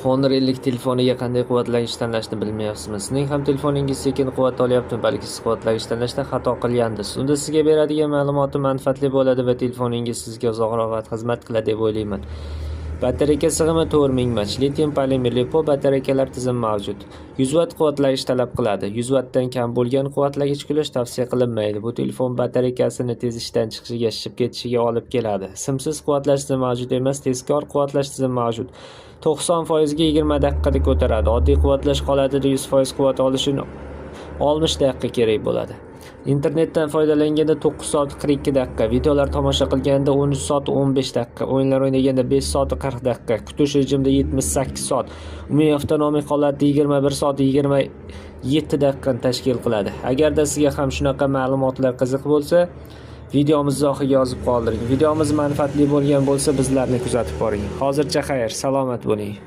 Honor 50 telefoniga qanday quvvatlagich tanlashni bilmayapsizmi? Sizning ham telefoningiz sekin quvvat olyaptimi, balki siz quvvatlagich tanlashda xato qilgansiz. Unda sizga beradigan ma'lumoti manfaatli bo'ladi va telefoningiz sizga uzoqroq vaqt xizmat qiladi deb o'ylayman. Batareyka sig'imi 4000 mAh, litium polimer lipo batareykalar tizimi mavjud. 100 Watt quvvatlagich talab qiladi. 100 Wattdan kam bo'lgan quvvatlagich qo'yish tavsiya qilinmaydi. Bu telefon batareykasini tez ishdan chiqishiga, shishib ketishiga olib keladi. Simsiz quvvatlash tizimi mavjud emas, tezkor quvvatlash tizimi mavjud. 90% ga 20 daqiqada ko'taradi. Oddiy quvvatlash holatida 100% quvvat olishini 60 daqiqa kerak bo'ladi. Internetdan foydalanganda 9 soat 42 daqiqa, videolar tomosha qilganda 13 soat 15 daqiqa, o'yinlar o'ynaganda 5 soat 40 daqiqa, kutish rejimida 78 soat, umumiy avtonomiy holatda 21 soat 27 daqiqani tashkil qiladi. Agarda sizga ham shunaqa ma'lumotlar qiziq bo'lsa, videomiz izohiga yozib qoldiring. Videomiz manfaatli bo'lgan bo'lsa, bizlarni kuzatib boring. Hozircha xayr, salomat bo'ling.